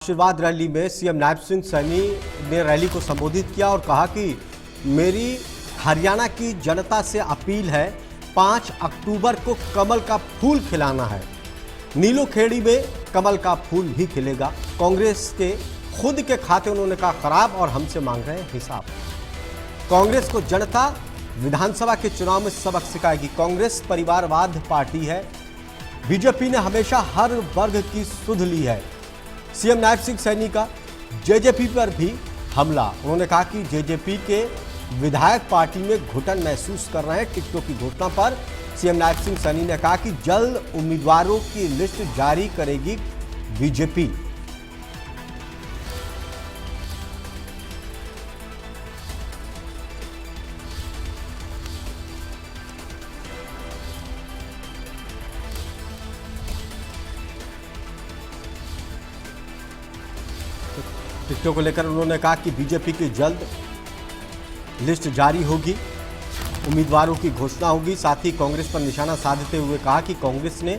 आशीर्वाद रैली में सीएम नायब सिंह सैनी ने रैली को संबोधित किया और कहा कि मेरी हरियाणा की जनता से अपील है, 5 अक्टूबर को कमल का फूल खिलाना है। नीलोखेड़ी में कमल का फूल भी खिलेगा। कांग्रेस के खुद के खाते उन्होंने कहा खराब और हमसे मांग रहे हैं हिसाब। कांग्रेस को जनता विधानसभा के चुनाव में सबक सिखाएगी। कांग्रेस परिवारवाद पार्टी है। बीजेपी ने हमेशा हर वर्ग की सुध ली है। सीएम नायब सिंह सैनी का जेजेपी पर भी हमला। उन्होंने कहा कि जेजेपी के विधायक पार्टी में घुटन महसूस कर रहे हैं। टिकटों की घोषणा पर सीएम नायब सिंह सैनी ने कहा कि जल्द उम्मीदवारों की लिस्ट जारी करेगी बीजेपी। टिकटों को लेकर उन्होंने कहा कि बीजेपी की जल्द लिस्ट जारी होगी, उम्मीदवारों की घोषणा होगी। साथ ही कांग्रेस पर निशाना साधते हुए कहा कि कांग्रेस ने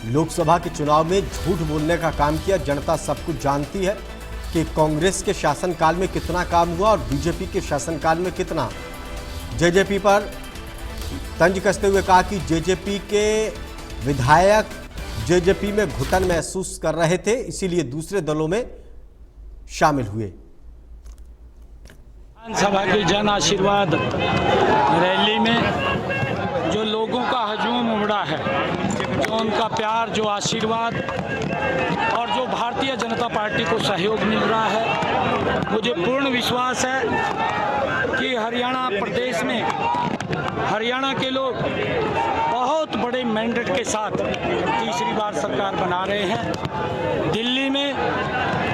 लोकसभा के चुनाव में झूठ बोलने का काम किया। जनता सब कुछ जानती है कि कांग्रेस के शासनकाल में कितना काम हुआ और बीजेपी के शासनकाल में कितना। जेजेपी पर तंज कसते हुए कहा कि जेजेपी के विधायक जेजेपी में घुटन महसूस कर रहे थे, इसीलिए दूसरे दलों में शामिल हुए। विधानसभा की जन आशीर्वाद रैली में जो लोगों का हजूम उमड़ा है, जो उनका प्यार, जो आशीर्वाद और जो भारतीय जनता पार्टी को सहयोग मिल रहा है, मुझे पूर्ण विश्वास है कि हरियाणा प्रदेश में हरियाणा के लोग बहुत बड़े मैंडेट के साथ तीसरी बार सरकार बना रहे हैं। दिल्ली में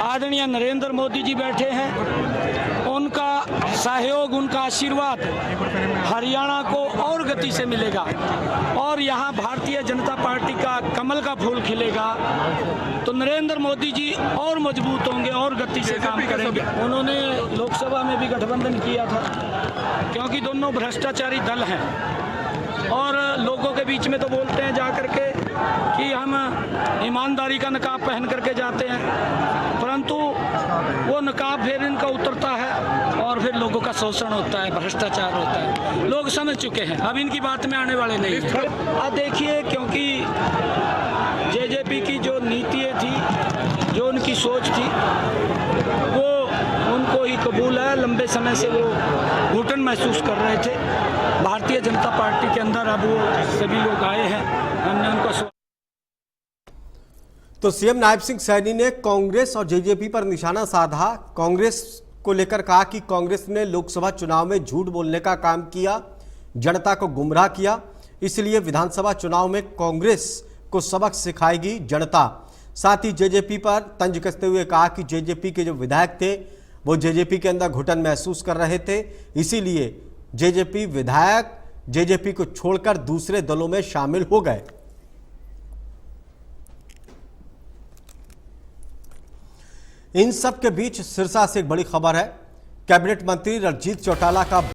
आदरणीय नरेंद्र मोदी जी बैठे हैं। उनका सहयोग, उनका आशीर्वाद हरियाणा को और गति से मिलेगा और यहाँ भारतीय जनता पार्टी का कमल का फूल खिलेगा तो नरेंद्र मोदी जी और मजबूत होंगे और गति से काम करेंगे। उन्होंने लोकसभा में भी गठबंधन किया था क्योंकि दोनों भ्रष्टाचारी दल हैं और लोगों के बीच में तो बोलते हैं जा करके कि हम ईमानदारी का नकाब पहन करके जाते हैं, परंतु वो नकाब फिर इनका उतरता है और फिर लोगों का शोषण होता है, भ्रष्टाचार होता है। लोग समझ चुके हैं, अब इनकी बात में आने वाले नहीं। अब देखिए, क्योंकि जेजेपी की जो नीतियाँ थी, जो उनकी सोच थी, वो उनको ही कबूल है। लंबे समय से वो घुटन महसूस कर रहे थे। भारतीय जनता पार्टी के अंदर अब वो सभी लोग आए हैं, हमने उनको। तो सीएम नायब सिंह सैनी ने कांग्रेस और जेजेपी पर निशाना साधा। कांग्रेस को लेकर कहा कि कांग्रेस ने लोकसभा चुनाव में झूठ बोलने का काम किया, जनता को गुमराह किया, इसलिए विधानसभा चुनाव में कांग्रेस को सबक सिखाएगी जनता। साथ ही जेजेपी पर तंज कसते हुए कहा कि जेजेपी के जो विधायक थे वो जेजेपी के अंदर घुटन महसूस कर रहे थे, इसीलिए जेजेपी विधायक जेजेपी को छोड़कर दूसरे दलों में शामिल हो गए। इन सब के बीच सिरसा से एक बड़ी खबर है। कैबिनेट मंत्री रणजीत चौटाला का